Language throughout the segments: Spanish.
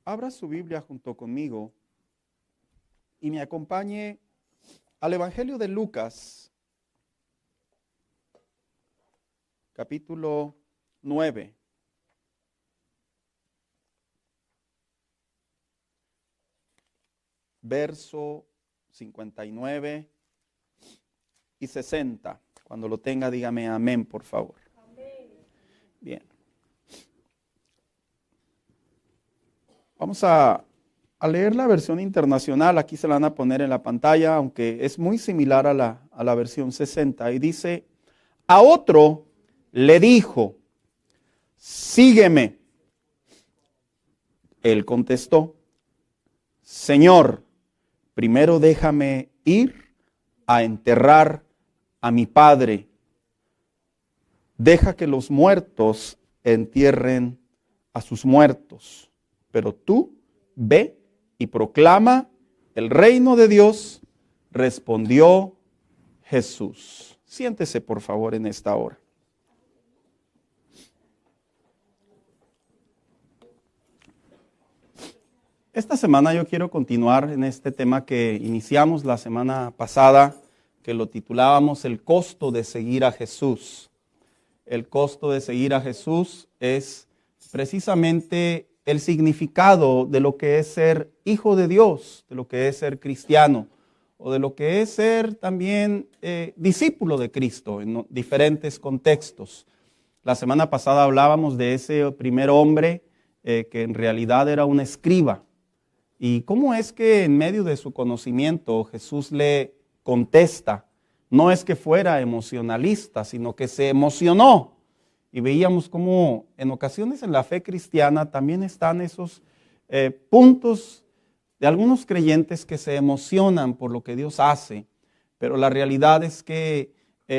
abra su Biblia junto conmigo y me acompañe al Evangelio de Lucas, capítulo 9. Verso 59 y 60. Cuando lo tenga, dígame amén, por favor. Amén. Bien. Vamos a leer la versión internacional. Aquí se la van a poner en la pantalla, aunque es muy similar a la versión 60. Y dice, a otro le dijo, sígueme. Él contestó, Señor, primero déjame ir a enterrar a mi padre. Deja que los muertos entierren a sus muertos. Pero tú ve y proclama el reino de Dios, respondió Jesús. Siéntese por favor en esta hora. Esta semana yo quiero continuar en este tema que iniciamos la semana pasada, que lo titulábamos el costo de seguir a Jesús. El costo de seguir a Jesús es precisamente el significado de lo que es ser hijo de Dios, de lo que es ser cristiano, o de lo que es ser también discípulo de Cristo en diferentes contextos. La semana pasada hablábamos de ese primer hombre que en realidad era un escriba. Y cómo es que en medio de su conocimiento Jesús le contesta. No es que fuera emocionalista, sino que se emocionó. Y veíamos cómo en ocasiones en la fe cristiana también están esos puntos de algunos creyentes que se emocionan por lo que Dios hace. Pero la realidad es que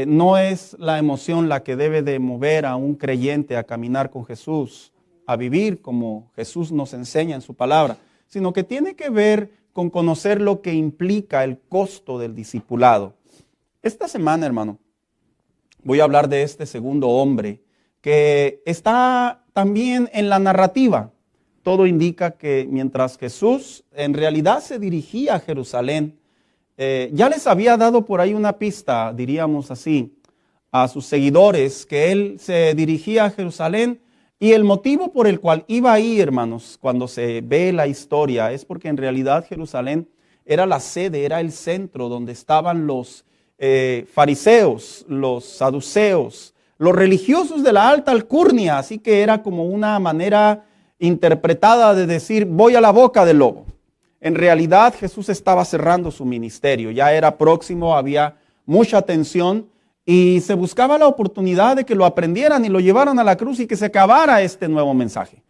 no es la emoción la que debe de mover a un creyente a caminar con Jesús, a vivir como Jesús nos enseña en su palabra, sino que tiene que ver con conocer lo que implica el costo del discipulado. Esta semana, hermano, voy a hablar de este segundo hombre que está también en la narrativa. Todo indica que mientras Jesús en realidad se dirigía a Jerusalén, ya les había dado por ahí una pista, diríamos así, a sus seguidores, que él se dirigía a Jerusalén. Y el motivo por el cual iba ahí, hermanos, cuando se ve la historia, es porque en realidad Jerusalén era la sede, era el centro donde estaban los fariseos, los saduceos, los religiosos de la alta alcurnia, así que era como una manera interpretada de decir, voy a la boca del lobo. En realidad Jesús estaba cerrando su ministerio, ya era próximo, había mucha tensión, y se buscaba la oportunidad de que lo aprendieran y lo llevaran a la cruz y que se acabara este nuevo mensaje.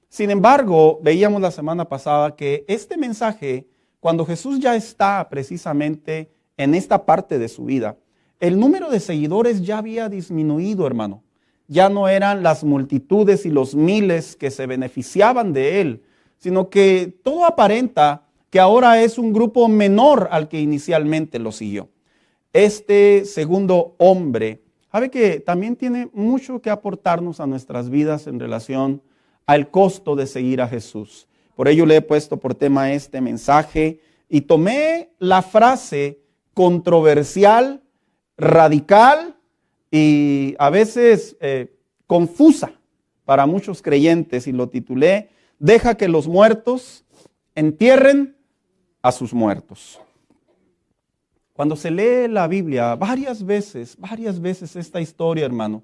Sin embargo, veíamos la semana pasada que este mensaje, cuando Jesús ya está precisamente en esta parte de su vida, el número de seguidores ya había disminuido, hermano. Ya no eran las multitudes y los miles que se beneficiaban de él, sino que todo aparenta que ahora es un grupo menor al que inicialmente lo siguió. Este segundo hombre, sabe que también tiene mucho que aportarnos a nuestras vidas en relación al costo de seguir a Jesús. Por ello le he puesto por tema este mensaje y tomé la frase controversial, radical y a veces confusa para muchos creyentes y lo titulé, deja que los muertos entierren a sus muertos. Cuando se lee la Biblia, varias veces esta historia, hermano,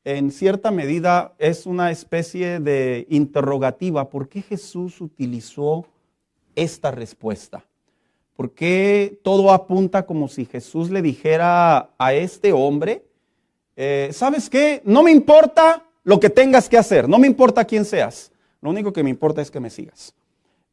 en cierta medida es una especie de interrogativa. ¿Por qué Jesús utilizó esta respuesta? ¿Por qué todo apunta como si Jesús le dijera a este hombre, ¿sabes qué? No me importa lo que tengas que hacer, no me importa quién seas, lo único que me importa es que me sigas.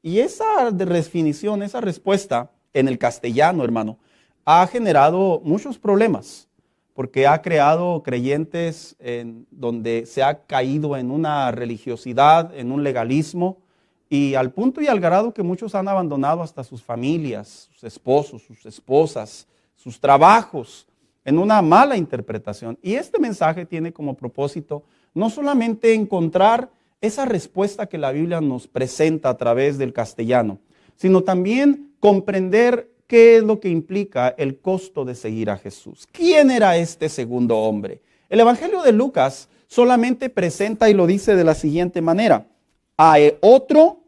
Y esa definición, esa respuesta en el castellano, hermano, ha generado muchos problemas, porque ha creado creyentes en donde se ha caído en una religiosidad, en un legalismo, y al punto y al grado que muchos han abandonado hasta sus familias, sus esposos, sus esposas, sus trabajos, en una mala interpretación. Y este mensaje tiene como propósito no solamente encontrar esa respuesta que la Biblia nos presenta a través del castellano, sino también comprender qué es lo que implica el costo de seguir a Jesús. ¿Quién era este segundo hombre? El Evangelio de Lucas solamente presenta y lo dice de la siguiente manera. A otro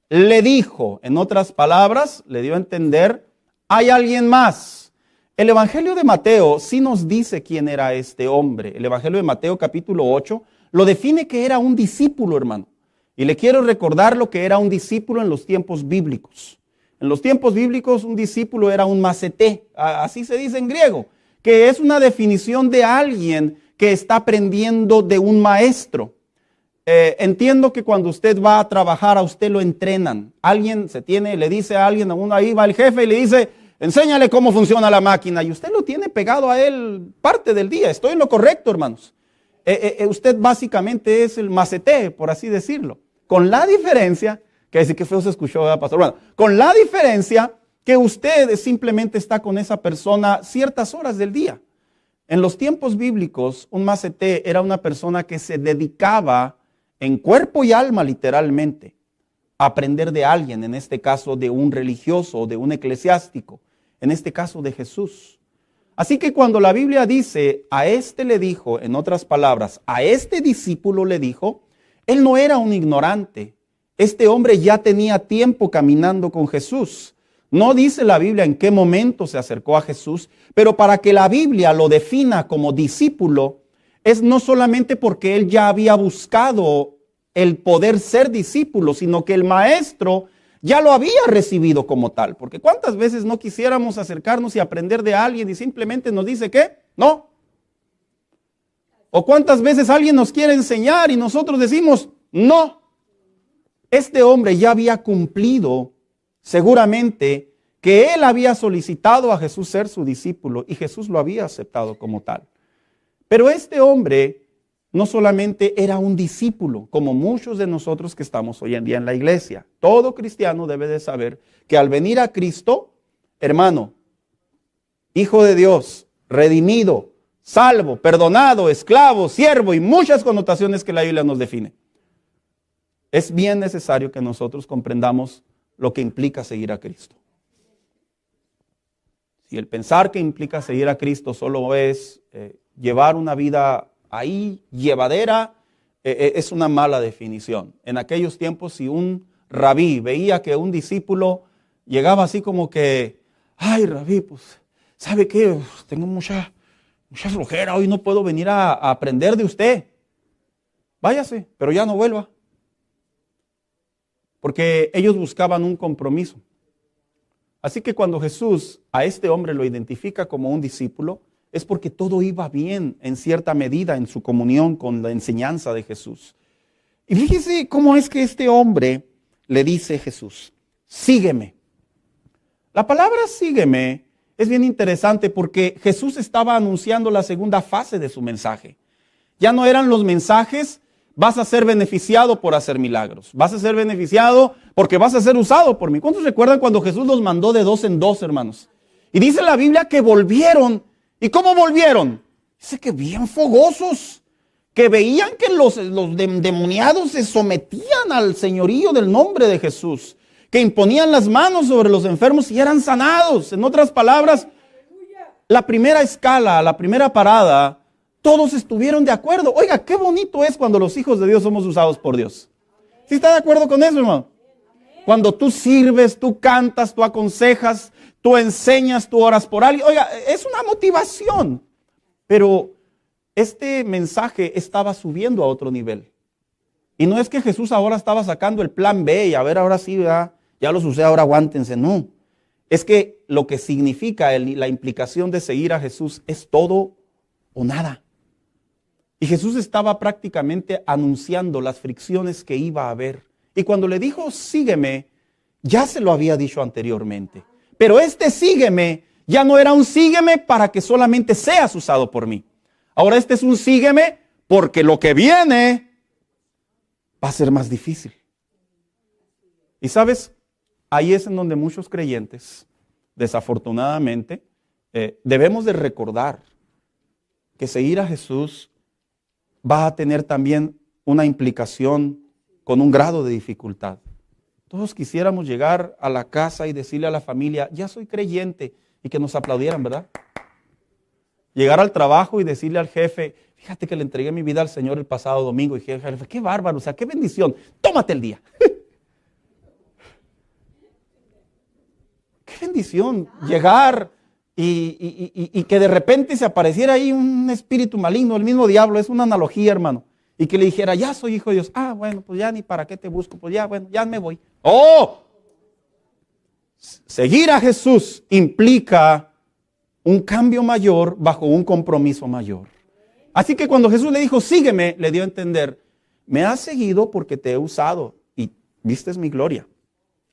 le dijo, en otras palabras, le dio a entender, hay alguien más. El Evangelio de Mateo sí nos dice quién era este hombre. El Evangelio de Mateo capítulo 8 lo define que era un discípulo, hermano. Y le quiero recordar lo que era un discípulo en los tiempos bíblicos. En los tiempos bíblicos un discípulo era un maceté, así se dice en griego, que es una definición de alguien que está aprendiendo de un maestro. Entiendo que cuando usted va a trabajar, a usted lo entrenan. Alguien le dice a alguien, ahí va el jefe y le dice, enséñale cómo funciona la máquina. Y usted lo tiene pegado a él parte del día. Estoy en lo correcto, hermanos. Usted básicamente es el maceté, por así decirlo. Con la diferencia, que decir que feo se escuchó, ¿verdad, pastor? Bueno, con la diferencia que usted simplemente está con esa persona ciertas horas del día. En los tiempos bíblicos, un maceté era una persona que se dedicaba en cuerpo y alma, literalmente, a aprender de alguien, en este caso de un religioso o de un eclesiástico, en este caso de Jesús. Así que cuando la Biblia dice, a este le dijo, en otras palabras, a este discípulo le dijo, él no era un ignorante. Este hombre ya tenía tiempo caminando con Jesús. No dice la Biblia en qué momento se acercó a Jesús, pero para que la Biblia lo defina como discípulo, es no solamente porque él ya había buscado el poder ser discípulo, sino que el maestro ya lo había recibido como tal. Porque ¿cuántas veces no quisiéramos acercarnos y aprender de alguien y simplemente nos dice que no? ¿O cuántas veces alguien nos quiere enseñar y nosotros decimos no? Este hombre ya había cumplido seguramente que él había solicitado a Jesús ser su discípulo y Jesús lo había aceptado como tal. Pero este hombre no solamente era un discípulo, como muchos de nosotros que estamos hoy en día en la iglesia. Todo cristiano debe de saber que al venir a Cristo, hermano, hijo de Dios, redimido, salvo, perdonado, esclavo, siervo y muchas connotaciones que la Biblia nos define. Es bien necesario que nosotros comprendamos lo que implica seguir a Cristo. Si el pensar que implica seguir a Cristo solo es llevar una vida ahí llevadera, es una mala definición. En aquellos tiempos, si un rabí veía que un discípulo llegaba así como que, ay, rabí, pues, ¿sabe qué? Tengo mucha flojera, hoy no puedo venir a aprender de usted. Váyase, pero ya no vuelva. Porque ellos buscaban un compromiso. Así que cuando Jesús a este hombre lo identifica como un discípulo, es porque todo iba bien en cierta medida en su comunión con la enseñanza de Jesús. Y fíjese cómo es que este hombre le dice a Jesús, sígueme. La palabra sígueme es bien interesante porque Jesús estaba anunciando la segunda fase de su mensaje. Ya no eran los mensajes, vas a ser beneficiado por hacer milagros. Vas a ser beneficiado porque vas a ser usado por mí. ¿Cuántos recuerdan cuando Jesús los mandó de 2 en 2, hermanos? Y dice la Biblia que volvieron. ¿Y cómo volvieron? Dice que bien fogosos, que veían que los endemoniados se sometían al señorío del nombre de Jesús, que imponían las manos sobre los enfermos y eran sanados. En otras palabras, la primera escala, la primera parada, todos estuvieron de acuerdo. Oiga, qué bonito es cuando los hijos de Dios somos usados por Dios. ¿Sí está de acuerdo con eso, hermano? Cuando tú sirves, tú cantas, tú aconsejas, tú enseñas, tú oras por alguien. Oiga, es una motivación. Pero este mensaje estaba subiendo a otro nivel. Y no es que Jesús ahora estaba sacando el plan B y a ver, ahora sí, ¿verdad? Ya los usé, ahora aguántense. No. Es que lo que significa la implicación de seguir a Jesús es todo o nada. Y Jesús estaba prácticamente anunciando las fricciones que iba a haber. Y cuando le dijo, sígueme, ya se lo había dicho anteriormente. Pero este sígueme ya no era un sígueme para que solamente seas usado por mí. Ahora este es un sígueme porque lo que viene va a ser más difícil. Y sabes, ahí es en donde muchos creyentes, desafortunadamente, debemos de recordar que seguir a Jesús va a tener también una implicación con un grado de dificultad. Todos quisiéramos llegar a la casa y decirle a la familia, ya soy creyente, y que nos aplaudieran, ¿verdad? Llegar al trabajo y decirle al jefe, fíjate que le entregué mi vida al Señor el pasado domingo. Y dije, jefe, qué bárbaro, o sea, qué bendición, tómate el día. Qué bendición llegar y que de repente se apareciera ahí un espíritu maligno, el mismo diablo, es una analogía, hermano. Y que le dijera, ya soy hijo de Dios. Ah, bueno, pues ya ni para qué te busco, pues ya, bueno, ya me voy. ¡Oh! Seguir a Jesús implica un cambio mayor bajo un compromiso mayor. Así que cuando Jesús le dijo, sígueme, le dio a entender, me has seguido porque te he usado y vistes mi gloria.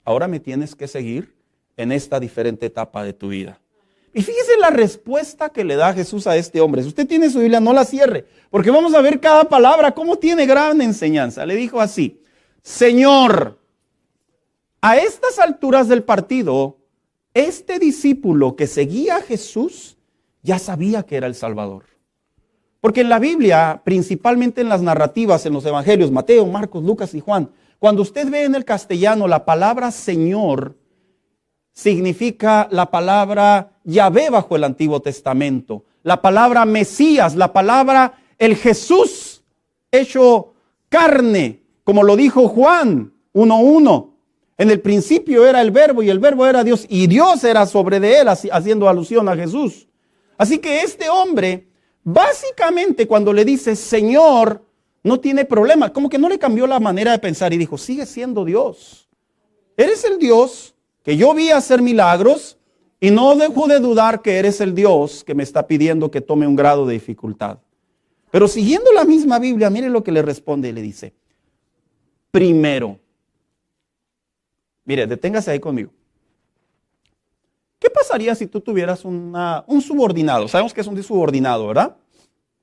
Ahora me tienes que seguir en esta diferente etapa de tu vida. Y fíjese la respuesta que le da Jesús a este hombre. Si usted tiene su Biblia, no la cierre, porque vamos a ver cada palabra, cómo tiene gran enseñanza. Le dijo así, Señor, a estas alturas del partido, este discípulo que seguía a Jesús ya sabía que era el Salvador. Porque en la Biblia, principalmente en las narrativas, en los evangelios, Mateo, Marcos, Lucas y Juan, cuando usted ve en el castellano la palabra Señor, significa la palabra Yahvé bajo el Antiguo Testamento, la palabra Mesías, la palabra el Jesús hecho carne, como lo dijo Juan 1:1. En el principio era el verbo y el verbo era Dios y Dios era sobre de él, haciendo alusión a Jesús. Así que este hombre, básicamente cuando le dice Señor, no tiene problema, como que no le cambió la manera de pensar y dijo, sigue siendo Dios. Eres el Dios que yo vi hacer milagros y no dejo de dudar que eres el Dios que me está pidiendo que tome un grado de dificultad. Pero siguiendo la misma Biblia, mire lo que le responde y le dice, primero, mire, deténgase ahí conmigo. ¿Qué pasaría si tú tuvieras un subordinado? Sabemos que es un subordinado, ¿verdad?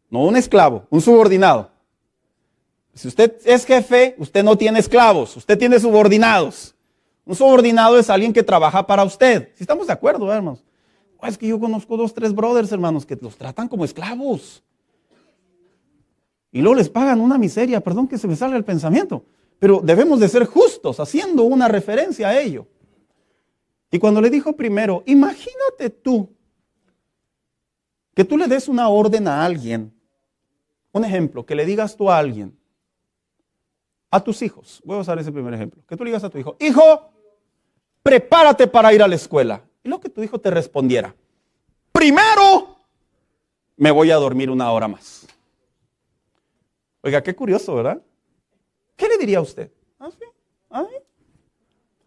No un esclavo, un subordinado. Si usted es jefe, usted no tiene esclavos, usted tiene subordinados. Un subordinado es alguien que trabaja para usted. Si estamos de acuerdo, hermanos. Es que yo conozco 2, 3 brothers, hermanos, que los tratan como esclavos. Y luego les pagan una miseria, perdón que se me salga el pensamiento. Pero debemos de ser justos, haciendo una referencia a ello. Y cuando le dijo primero, imagínate tú, que tú le des una orden a alguien. Un ejemplo, que le digas tú a alguien, a tus hijos, voy a usar ese primer ejemplo, que tú le digas a tu hijo, hijo, prepárate para ir a la escuela. Y lo que tu hijo te respondiera, primero me voy a dormir 1 hora más. Oiga, qué curioso, ¿verdad? ¿Qué le diría a usted? ¿Ah, sí? ¿Ah, sí?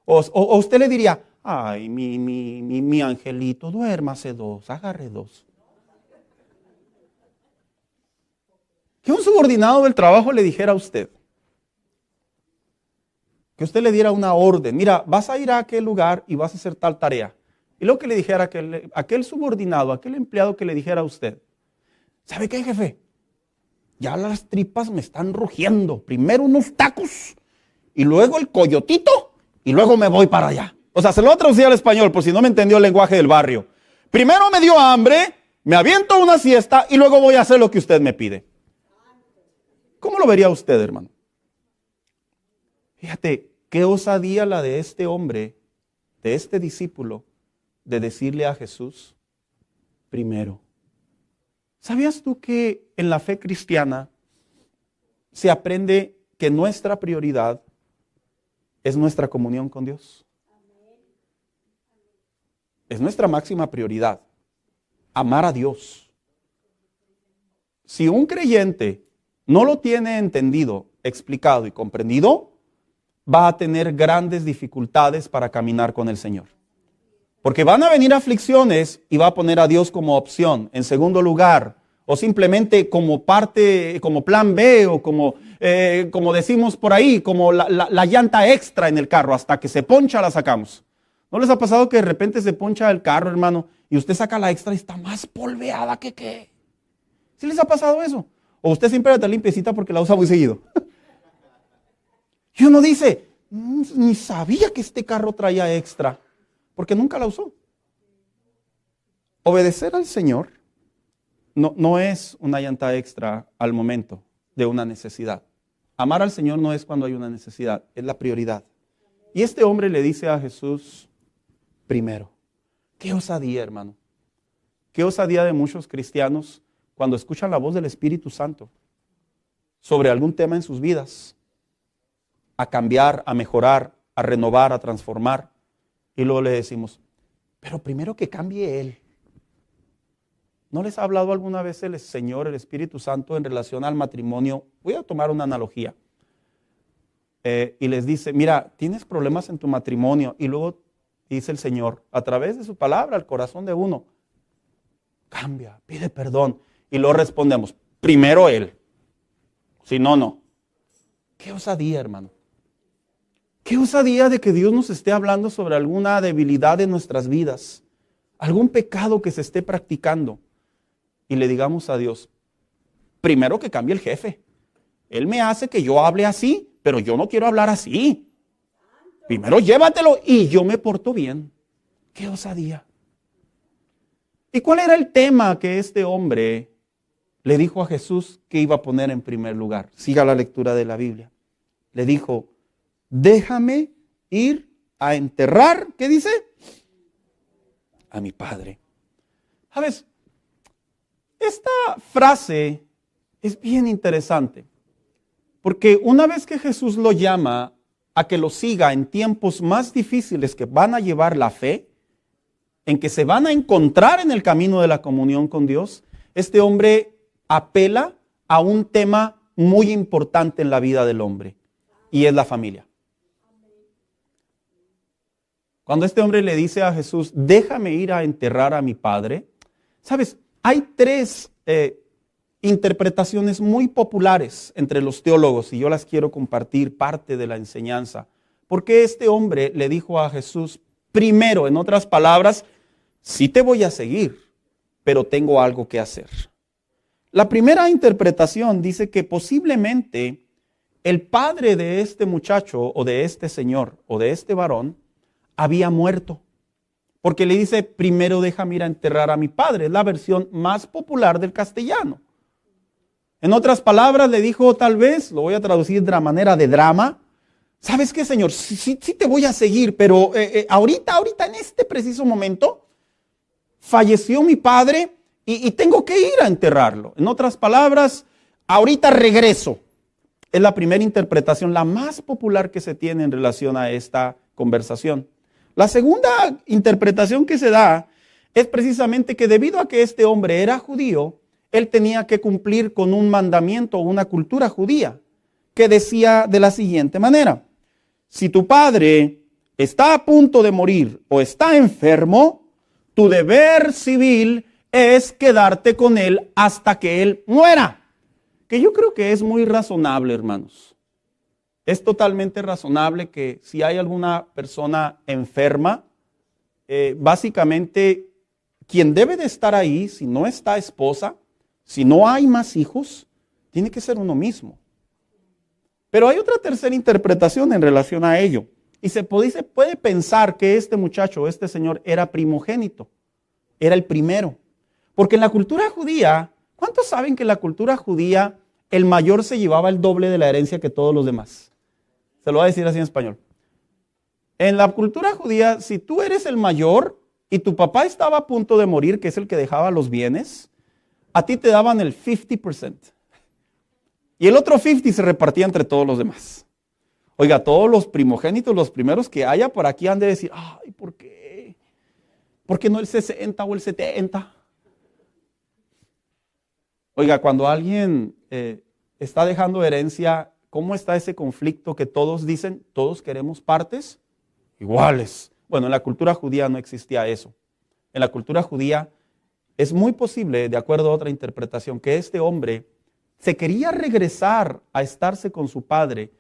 O usted le diría, ay, mi angelito, duérmase 2, agarre 2. Que un subordinado del trabajo le dijera a usted, que usted le diera una orden, mira, vas a ir a aquel lugar y vas a hacer tal tarea. Y luego que le dijera aquel subordinado, aquel empleado que le dijera a usted, ¿sabe qué, jefe? Ya las tripas me están rugiendo. Primero unos tacos y luego el coyotito y luego me voy para allá. O sea, se lo voy a traducir al español por si no me entendió el lenguaje del barrio. Primero me dio hambre, me aviento una siesta y luego voy a hacer lo que usted me pide. ¿Cómo lo vería usted, hermano? Fíjate, qué osadía la de este hombre, de este discípulo, de decirle a Jesús, primero. ¿Sabías tú que en la fe cristiana se aprende que nuestra prioridad es nuestra comunión con Dios? Es nuestra máxima prioridad, amar a Dios. Si un creyente no lo tiene entendido, explicado y comprendido, va a tener grandes dificultades para caminar con el Señor. Porque van a venir aflicciones y va a poner a Dios como opción, en segundo lugar, o simplemente como parte, como plan B, o como decimos por ahí, como la llanta extra en el carro, hasta que se poncha la sacamos. ¿No les ha pasado que de repente se poncha el carro, hermano, y usted saca la extra y está más polveada que qué? ¿Sí les ha pasado eso? O usted siempre la está limpiecita porque la usa muy seguido. Y uno dice, ni sabía que este carro traía extra, porque nunca la usó. Obedecer al Señor no es una llanta extra al momento de una necesidad. Amar al Señor no es cuando hay una necesidad, es la prioridad. Y este hombre le dice a Jesús primero. Qué osadía, hermano. Qué osadía de muchos cristianos cuando escuchan la voz del Espíritu Santo sobre algún tema en sus vidas, a cambiar, a mejorar, a renovar, a transformar. Y luego le decimos, pero primero que cambie Él. ¿No les ha hablado alguna vez el Señor, el Espíritu Santo, en relación al matrimonio? Voy a tomar una analogía. Y les dice, mira, tienes problemas en tu matrimonio. Y luego dice el Señor, a través de su palabra, al corazón de uno, cambia, pide perdón. Y luego respondemos, primero Él. Si no, no. Qué osadía, hermano. Qué osadía de que Dios nos esté hablando sobre alguna debilidad en nuestras vidas, algún pecado que se esté practicando. Y le digamos a Dios, primero que cambie el jefe. Él me hace que yo hable así, pero yo no quiero hablar así. Primero llévatelo y yo me porto bien. Qué osadía. ¿Y cuál era el tema que este hombre le dijo a Jesús que iba a poner en primer lugar? Siga la lectura de la Biblia. Le dijo, déjame ir a enterrar, ¿qué dice? A mi padre. ¿Sabes? Esta frase es bien interesante, porque una vez que Jesús lo llama a que lo siga en tiempos más difíciles que van a llevar la fe, en que se van a encontrar en el camino de la comunión con Dios, este hombre apela a un tema muy importante en la vida del hombre, y es la familia. Cuando este hombre le dice a Jesús, déjame ir a enterrar a mi padre, ¿sabes? Hay tres interpretaciones muy populares entre los teólogos y yo las quiero compartir, parte de la enseñanza. Porque este hombre le dijo a Jesús, primero, en otras palabras, sí te voy a seguir, pero tengo algo que hacer. La primera interpretación dice que posiblemente el padre de este muchacho o de este señor o de este varón había muerto. Porque le dice, primero déjame ir a enterrar a mi padre. Es la versión más popular del castellano. En otras palabras, le dijo tal vez, lo voy a traducir de la manera de drama, ¿sabes qué, Señor? Sí te voy a seguir, pero ahorita en este preciso momento, falleció mi padre y tengo que ir a enterrarlo. En otras palabras, ahorita regreso. Es la primera interpretación, la más popular que se tiene en relación a esta conversación. La segunda interpretación que se da es precisamente que debido a que este hombre era judío, él tenía que cumplir con un mandamiento o una cultura judía que decía de la siguiente manera: si tu padre está a punto de morir o está enfermo, tu deber civil es quedarte con él hasta que él muera. Que yo creo que es muy razonable, hermanos. Es totalmente razonable que si hay alguna persona enferma, básicamente quien debe de estar ahí, si no está esposa, si no hay más hijos, tiene que ser uno mismo. Pero hay otra tercera interpretación en relación a ello. Y se puede pensar que este muchacho, este señor, era primogénito, era el primero. Porque en la cultura judía, ¿cuántos saben que en la cultura judía el mayor se llevaba el doble de la herencia que todos los demás? Se lo voy a decir así en español. En la cultura judía, si tú eres el mayor y tu papá estaba a punto de morir, que es el que dejaba los bienes, a ti te daban el 50%. Y el otro 50% se repartía entre todos los demás. Oiga, todos los primogénitos, los primeros que haya por aquí han de decir, ay, ¿por qué? ¿Por qué no el 60 o el 70? Oiga, cuando alguien está dejando herencia, ¿cómo está ese conflicto que todos dicen, todos queremos partes iguales? Bueno, en la cultura judía no existía eso. En la cultura judía es muy posible, de acuerdo a otra interpretación, que este hombre se quería regresar a estarse con su padre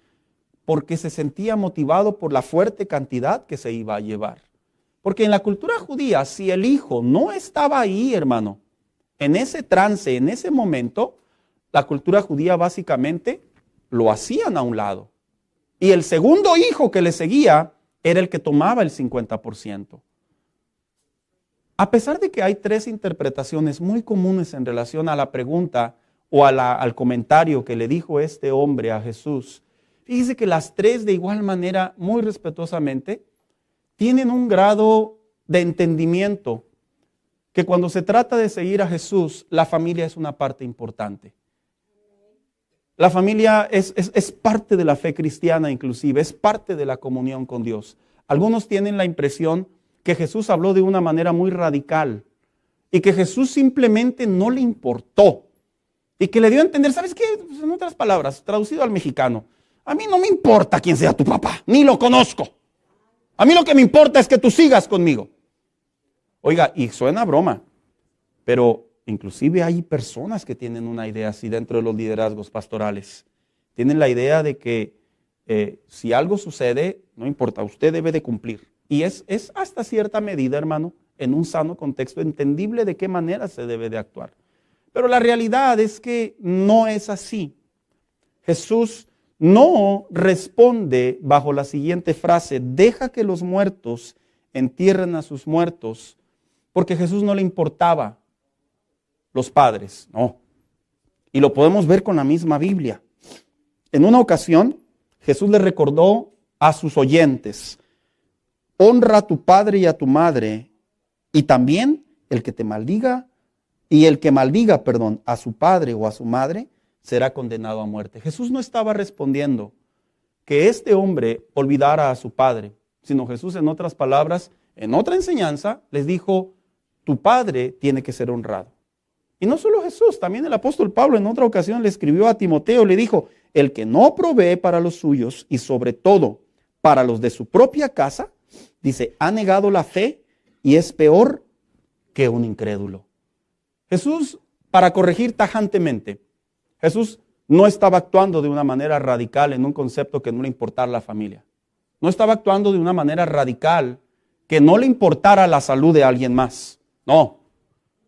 porque se sentía motivado por la fuerte cantidad que se iba a llevar. Porque en la cultura judía, si el hijo no estaba ahí, hermano, en ese trance, en ese momento, la cultura judía básicamente lo hacían a un lado. Y el segundo hijo que le seguía era el que tomaba el 50%. A pesar de que hay tres interpretaciones muy comunes en relación a la pregunta o al comentario que le dijo este hombre a Jesús, fíjese que las tres de igual manera, muy respetuosamente, tienen un grado de entendimiento que cuando se trata de seguir a Jesús, la familia es una parte importante. La familia es parte de la fe cristiana inclusive, es parte de la comunión con Dios. Algunos tienen la impresión que Jesús habló de una manera muy radical y que Jesús simplemente no le importó y que le dio a entender, ¿sabes qué? Pues en otras palabras, traducido al mexicano, a mí no me importa quién sea tu papá, ni lo conozco. A mí lo que me importa es que tú sigas conmigo. Oiga, y suena broma, pero inclusive hay personas que tienen una idea así dentro de los liderazgos pastorales. Tienen la idea de que si algo sucede, no importa, usted debe de cumplir. Y es hasta cierta medida, hermano, en un sano contexto, entendible de qué manera se debe de actuar. Pero la realidad es que no es así. Jesús no responde bajo la siguiente frase: deja que los muertos entierren a sus muertos, porque a Jesús no le importaba los padres, no. Y lo podemos ver con la misma Biblia. En una ocasión, Jesús le recordó a sus oyentes: honra a tu padre y a tu madre, y también el que te maldiga, y el que maldiga, a su padre o a su madre, será condenado a muerte. Jesús no estaba respondiendo que este hombre olvidara a su padre, sino Jesús, en otras palabras, en otra enseñanza, les dijo: tu padre tiene que ser honrado. Y no solo Jesús, también el apóstol Pablo en otra ocasión le escribió a Timoteo, le dijo: el que no provee para los suyos y sobre todo para los de su propia casa, dice, ha negado la fe y es peor que un incrédulo. Jesús, para corregir tajantemente, Jesús no estaba actuando de una manera radical en un concepto que no le importara la familia. No estaba actuando de una manera radical que no le importara la salud de alguien más. No.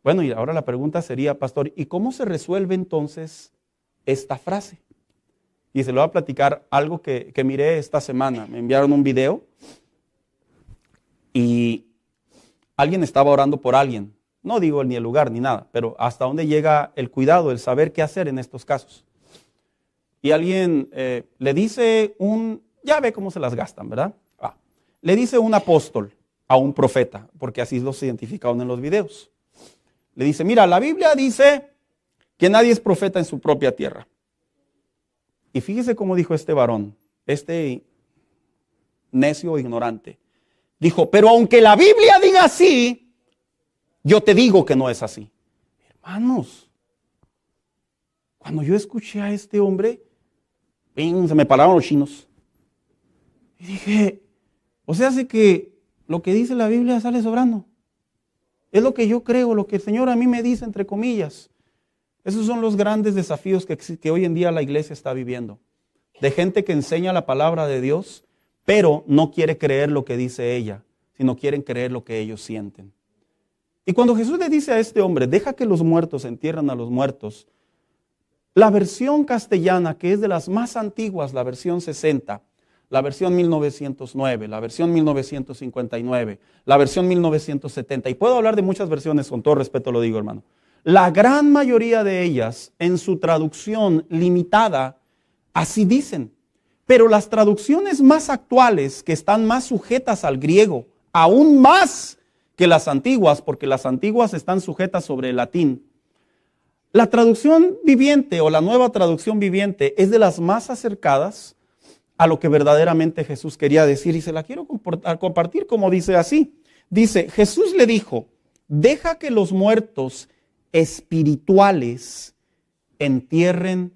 Bueno, y ahora la pregunta sería, pastor, ¿y cómo se resuelve entonces esta frase? Y se lo voy a platicar algo que miré esta semana. Me enviaron un video y alguien estaba orando por alguien. No digo ni el lugar ni nada, pero hasta dónde llega el cuidado, el saber qué hacer en estos casos. Y alguien le dice ya ve cómo se las gastan, ¿verdad? Le dice un apóstol a un profeta, porque así los identificaron en los videos. Le dice, mira, la Biblia dice que nadie es profeta en su propia tierra. Y fíjese cómo dijo este varón, este necio e ignorante. Dijo, pero aunque la Biblia diga así, yo te digo que no es así. Hermanos, cuando yo escuché a este hombre, se me pararon los chinos. Y dije, o sea, hace que lo que dice la Biblia sale sobrando. Es lo que yo creo, lo que el Señor a mí me dice, entre comillas. Esos son los grandes desafíos que hoy en día la iglesia está viviendo. De gente que enseña la palabra de Dios, pero no quiere creer lo que dice ella, sino quieren creer lo que ellos sienten. Y cuando Jesús le dice a este hombre, deja que los muertos entierren a los muertos, la versión castellana, que es de las más antiguas, la versión 60, la versión 1909, la versión 1959, la versión 1970, y puedo hablar de muchas versiones, con todo respeto lo digo, hermano. La gran mayoría de ellas, en su traducción limitada, así dicen. Pero las traducciones más actuales, que están más sujetas al griego, aún más que las antiguas, porque las antiguas están sujetas sobre el latín. La traducción viviente o la nueva traducción viviente es de las más acercadas a lo que verdaderamente Jesús quería decir, y se la quiero compartir como dice así. Dice, Jesús le dijo, deja que los muertos espirituales entierren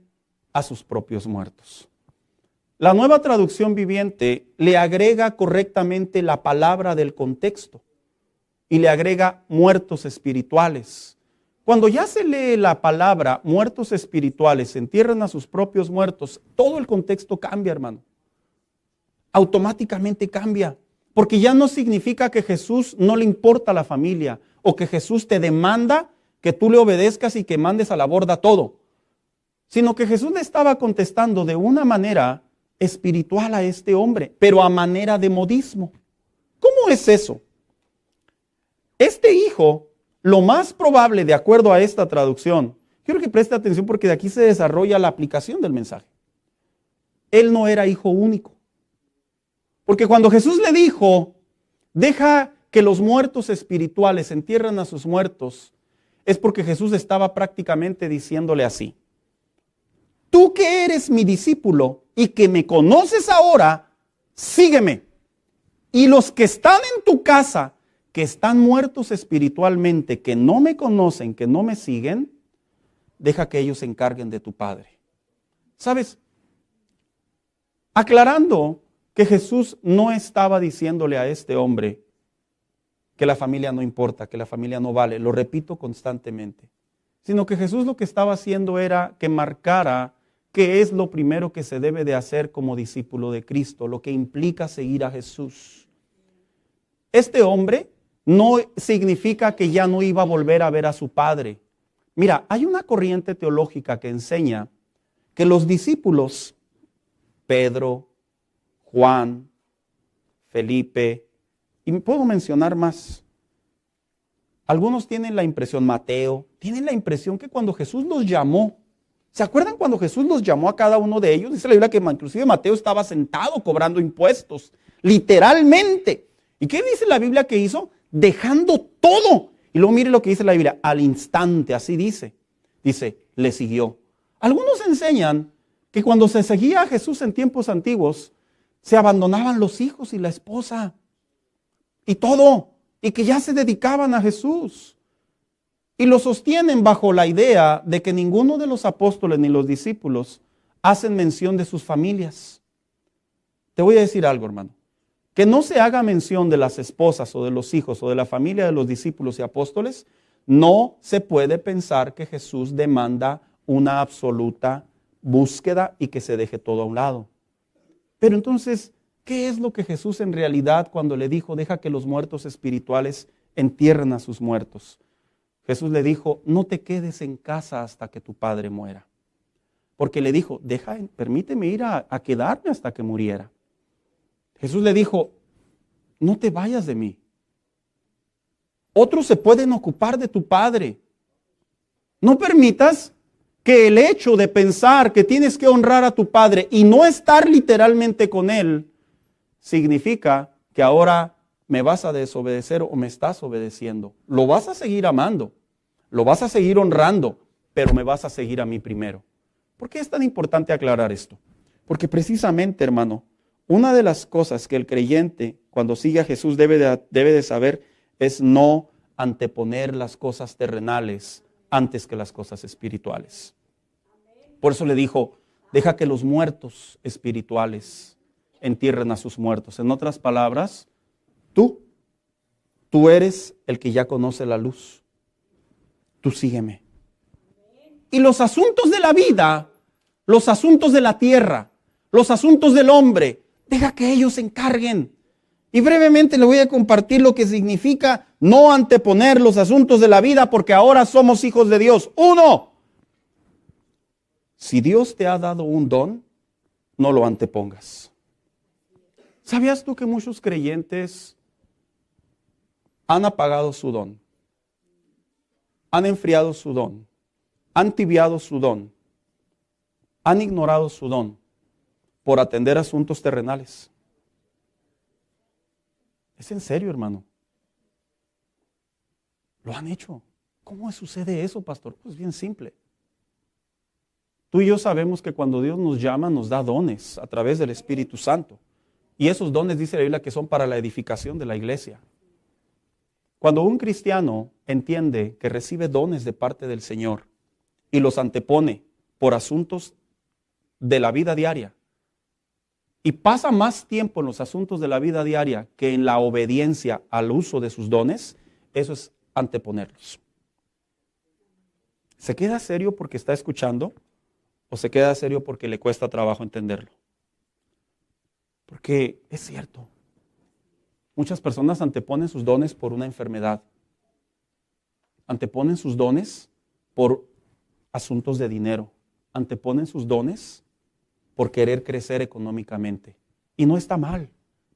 a sus propios muertos. La nueva traducción viviente le agrega correctamente la palabra del contexto y le agrega muertos espirituales. Cuando ya se lee la palabra muertos espirituales, entierran a sus propios muertos, todo el contexto cambia, hermano. Automáticamente cambia, porque ya no significa que Jesús no le importa la familia o que Jesús te demanda que tú le obedezcas y que mandes a la borda todo, sino que Jesús le estaba contestando de una manera espiritual a este hombre, pero a manera de modismo. ¿Cómo es eso? Este hijo, lo más probable, de acuerdo a esta traducción, Quiero que preste atención porque de aquí se desarrolla la aplicación del mensaje. Él no era hijo único. Porque cuando Jesús le dijo, deja que los muertos espirituales entierren a sus muertos, es porque Jesús estaba prácticamente diciéndole así: tú que eres mi discípulo y que me conoces ahora, sígueme. Y los que están en tu casa, que están muertos espiritualmente, que no me conocen, que no me siguen, deja que ellos se encarguen de tu Padre. ¿Sabes? Aclarando que Jesús no estaba diciéndole a este hombre que la familia no importa, que la familia no vale, lo repito constantemente, sino que Jesús lo que estaba haciendo era que marcara qué es lo primero que se debe de hacer como discípulo de Cristo, lo que implica seguir a Jesús. Este hombre no significa que ya no iba a volver a ver a su padre. Mira, hay una corriente teológica que enseña que los discípulos, Pedro, Juan, Felipe, y puedo mencionar más. Algunos tienen la impresión, Mateo, tienen la impresión que cuando Jesús los llamó, ¿se acuerdan cuando Jesús los llamó a cada uno de ellos? Dice la Biblia que inclusive Mateo estaba sentado cobrando impuestos, literalmente. ¿Y qué dice la Biblia que hizo? Dejando todo. Y luego mire lo que dice la Biblia, al instante, así dice. Dice, le siguió. Algunos enseñan que cuando se seguía a Jesús en tiempos antiguos, se abandonaban los hijos y la esposa y todo, y que ya se dedicaban a Jesús. Y lo sostienen bajo la idea de que ninguno de los apóstoles ni los discípulos hacen mención de sus familias. Te voy a decir algo, hermano. Que no se haga mención de las esposas o de los hijos o de la familia de los discípulos y apóstoles, no se puede pensar que Jesús demanda una absoluta búsqueda y que se deje todo a un lado. Pero entonces, ¿qué es lo que Jesús en realidad cuando le dijo, deja que los muertos espirituales entierren a sus muertos? Jesús le dijo, no te quedes en casa hasta que tu padre muera. Porque le dijo, permíteme ir a quedarme hasta que muriera. Jesús le dijo, no te vayas de mí. Otros se pueden ocupar de tu padre. No permitas que el hecho de pensar que tienes que honrar a tu padre y no estar literalmente con él, significa que ahora me vas a desobedecer o me estás obedeciendo. Lo vas a seguir amando, lo vas a seguir honrando, pero me vas a seguir a mí primero. ¿Por qué es tan importante aclarar esto? Porque precisamente, hermano, una de las cosas que el creyente cuando sigue a Jesús debe de saber es no anteponer las cosas terrenales antes que las cosas espirituales. Por eso le dijo, deja que los muertos espirituales entierren a sus muertos. En otras palabras, tú eres el que ya conoce la luz. Tú sígueme. Y los asuntos de la vida, los asuntos de la tierra, los asuntos del hombre, deja que ellos se encarguen. Y brevemente le voy a compartir lo que significa no anteponer los asuntos de la vida porque ahora somos hijos de Dios. 1. Si Dios te ha dado un don, no lo antepongas. ¿Sabías tú que muchos creyentes han apagado su don? Han enfriado su don. Han tibiado su don. Han ignorado su don por atender asuntos terrenales. Es en serio, hermano. Lo han hecho. ¿Cómo sucede eso, pastor? Pues bien simple. Tú y yo sabemos que cuando Dios nos llama, nos da dones a través del Espíritu Santo. Y esos dones dice la Biblia que son para la edificación de la iglesia. Cuando un cristiano entiende que recibe dones de parte del Señor y los antepone por asuntos de la vida diaria, y pasa más tiempo en los asuntos de la vida diaria que en la obediencia al uso de sus dones, eso es anteponerlos. ¿Se queda serio porque está escuchando o se queda serio porque le cuesta trabajo entenderlo? Porque es cierto, muchas personas anteponen sus dones por una enfermedad, anteponen sus dones por asuntos de dinero, anteponen sus dones por querer crecer económicamente. Y no está mal.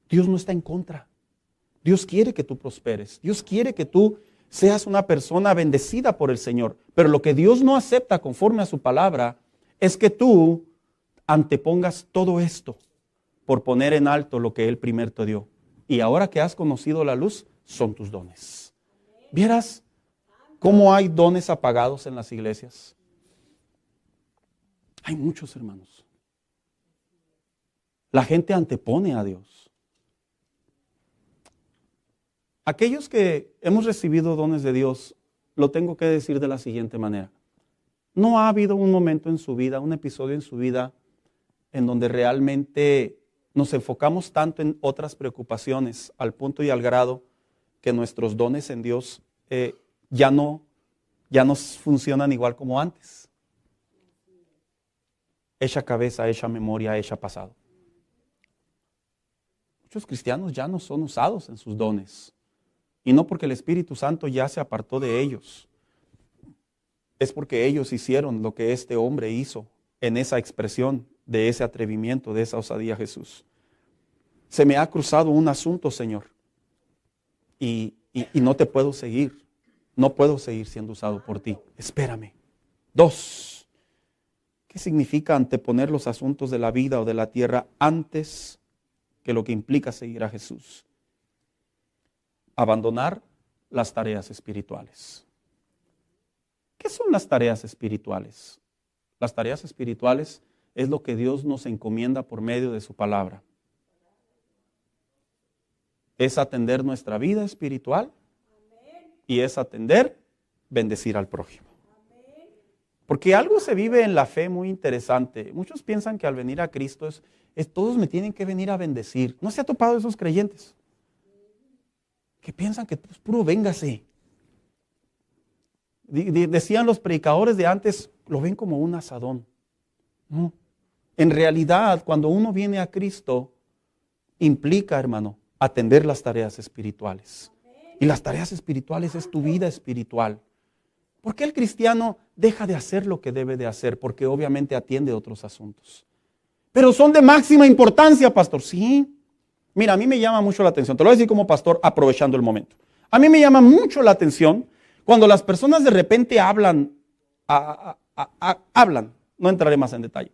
Dios no está en contra. Dios quiere que tú prosperes. Dios quiere que tú seas una persona bendecida por el Señor. Pero lo que Dios no acepta conforme a su palabra es que tú antepongas todo esto por poner en alto lo que Él primero te dio. Y ahora que has conocido la luz, son tus dones. ¿Vieras cómo hay dones apagados en las iglesias? Hay muchos, hermanos. La gente antepone a Dios. Aquellos que hemos recibido dones de Dios, lo tengo que decir de la siguiente manera. No ha habido un momento en su vida, un episodio en su vida, en donde realmente nos enfocamos tanto en otras preocupaciones, al punto y al grado que nuestros dones en Dios ya no funcionan igual como antes. Hecha cabeza, hecha memoria, hecha pasado. Muchos cristianos ya no son usados en sus dones. Y no porque el Espíritu Santo ya se apartó de ellos. Es porque ellos hicieron lo que este hombre hizo en esa expresión de ese atrevimiento, de esa osadía, Jesús. Se me ha cruzado un asunto, Señor, y no te puedo seguir. No puedo seguir siendo usado por ti. Espérame. 2. ¿Qué significa anteponer los asuntos de la vida o de la tierra antes que lo que implica seguir a Jesús? Abandonar las tareas espirituales. ¿Qué son las tareas espirituales? Las tareas espirituales es lo que Dios nos encomienda por medio de su palabra. Es atender nuestra vida espiritual y es atender, bendecir al prójimo. Porque algo se vive en la fe muy interesante. Muchos piensan que al venir a Cristo todos me tienen que venir a bendecir. ¿No se ha topado esos creyentes? Que piensan que es puro véngase. Decían los predicadores de antes, lo ven como un asadón. No. En realidad, cuando uno viene a Cristo, implica, hermano, atender las tareas espirituales. Y las tareas espirituales es tu vida espiritual. ¿Por qué el cristiano deja de hacer lo que debe de hacer? Porque obviamente atiende otros asuntos. Pero son de máxima importancia, pastor. Sí. Mira, a mí me llama mucho la atención. Te lo voy a decir como pastor, aprovechando el momento. A mí me llama mucho la atención cuando las personas de repente hablan, no entraré más en detalle.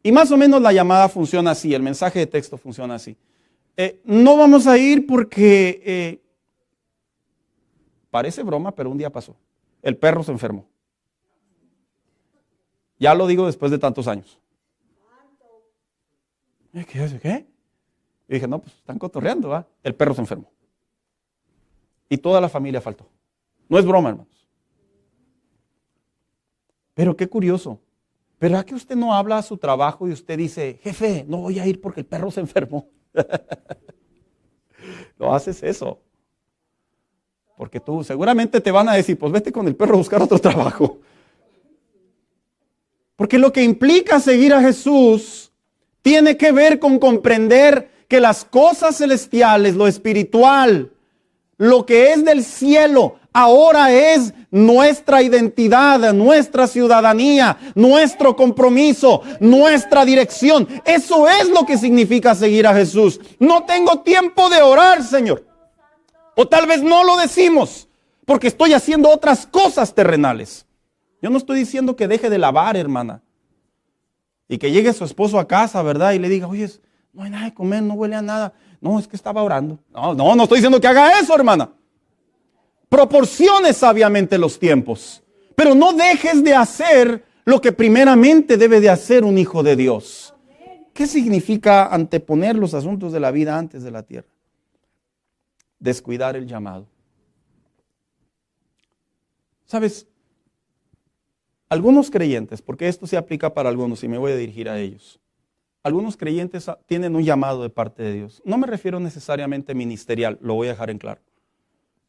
Y más o menos la llamada funciona así, el mensaje de texto funciona así. No vamos a ir porque, parece broma, pero un día pasó. El perro se enfermó. Ya lo digo después de tantos años. ¿Qué? Y dije, no, pues están cotorreando, ¿va? El perro se enfermó. Y toda la familia faltó. No es broma, hermanos. Pero qué curioso. ¿Verdad que usted no habla a su trabajo y usted dice, jefe, no voy a ir porque el perro se enfermó? No haces eso. Porque tú seguramente te van a decir, pues vete con el perro a buscar otro trabajo. Porque lo que implica seguir a Jesús tiene que ver con comprender que las cosas celestiales, lo espiritual, lo que es del cielo, ahora es nuestra identidad, nuestra ciudadanía, nuestro compromiso, nuestra dirección. Eso es lo que significa seguir a Jesús. No tengo tiempo de orar, Señor. O tal vez no lo decimos porque estoy haciendo otras cosas terrenales. Yo no estoy diciendo que deje de lavar, hermana. Y que llegue su esposo a casa, ¿verdad? Y le diga, oye, no hay nada de comer, no huele a nada. No, es que estaba orando. No estoy diciendo que haga eso, hermana. Proporcione sabiamente los tiempos. Pero no dejes de hacer lo que primeramente debe de hacer un hijo de Dios. ¿Qué significa anteponer los asuntos de la vida antes de la tierra? Descuidar el llamado. ¿Sabes? Algunos creyentes, porque esto se aplica para algunos y me voy a dirigir a ellos. Algunos creyentes tienen un llamado de parte de Dios. No me refiero necesariamente ministerial, lo voy a dejar en claro.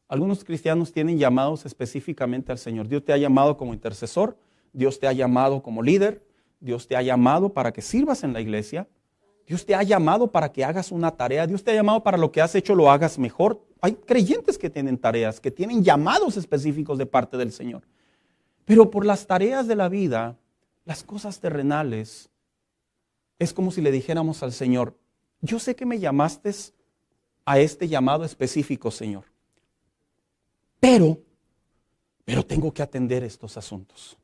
Algunos cristianos tienen llamados específicamente al Señor. Dios te ha llamado como intercesor, Dios te ha llamado como líder, Dios te ha llamado para que sirvas en la iglesia, Dios te ha llamado para que hagas una tarea, Dios te ha llamado para lo que has hecho lo hagas mejor. Hay creyentes que tienen tareas, que tienen llamados específicos de parte del Señor. Pero por las tareas de la vida, las cosas terrenales, es como si le dijéramos al Señor, yo sé que me llamaste a este llamado específico, Señor. pero tengo que atender estos asuntos.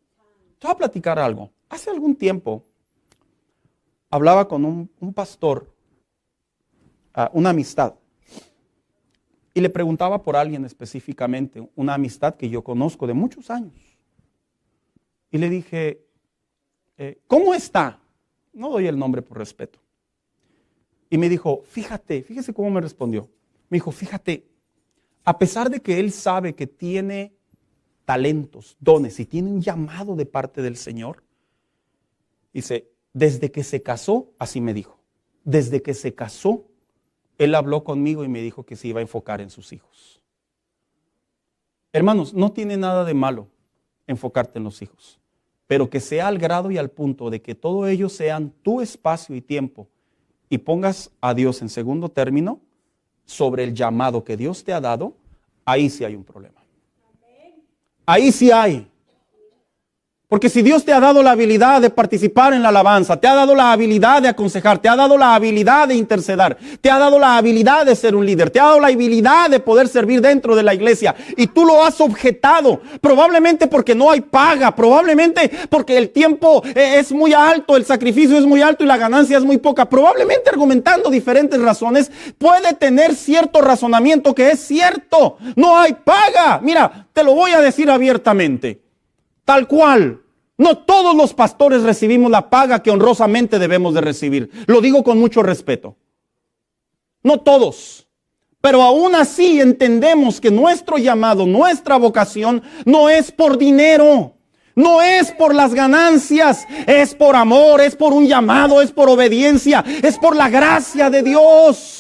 Te voy a platicar algo. Hace algún tiempo hablaba con un pastor, una amistad, y le preguntaba por alguien específicamente, una amistad que yo conozco de muchos años. Y le dije, ¿cómo está? No doy el nombre por respeto. Y me dijo, fíjese cómo me respondió. Me dijo, fíjate, a pesar de que él sabe que tiene talentos, dones y tiene un llamado de parte del Señor, dice, desde que se casó, así me dijo, desde que se casó, él habló conmigo y me dijo que se iba a enfocar en sus hijos. Hermanos, no tiene nada de malo enfocarte en los hijos, pero que sea al grado y al punto de que todos ellos sean tu espacio y tiempo y pongas a Dios en segundo término sobre el llamado que Dios te ha dado, ahí sí hay un problema. Ahí sí hay. Porque si Dios te ha dado la habilidad de participar en la alabanza, te ha dado la habilidad de aconsejar, te ha dado la habilidad de interceder, te ha dado la habilidad de ser un líder, te ha dado la habilidad de poder servir dentro de la iglesia y tú lo has objetado, probablemente porque no hay paga, probablemente porque el tiempo es muy alto, el sacrificio es muy alto y la ganancia es muy poca, probablemente argumentando diferentes razones, puede tener cierto razonamiento que es cierto, no hay paga. Mira, te lo voy a decir abiertamente, tal cual. No todos los pastores recibimos la paga que honrosamente debemos de recibir. Lo digo con mucho respeto. No todos. Pero aún así entendemos que nuestro llamado, nuestra vocación no es por dinero. No es por las ganancias. Es por amor, es por un llamado, es por obediencia. Es por la gracia de Dios.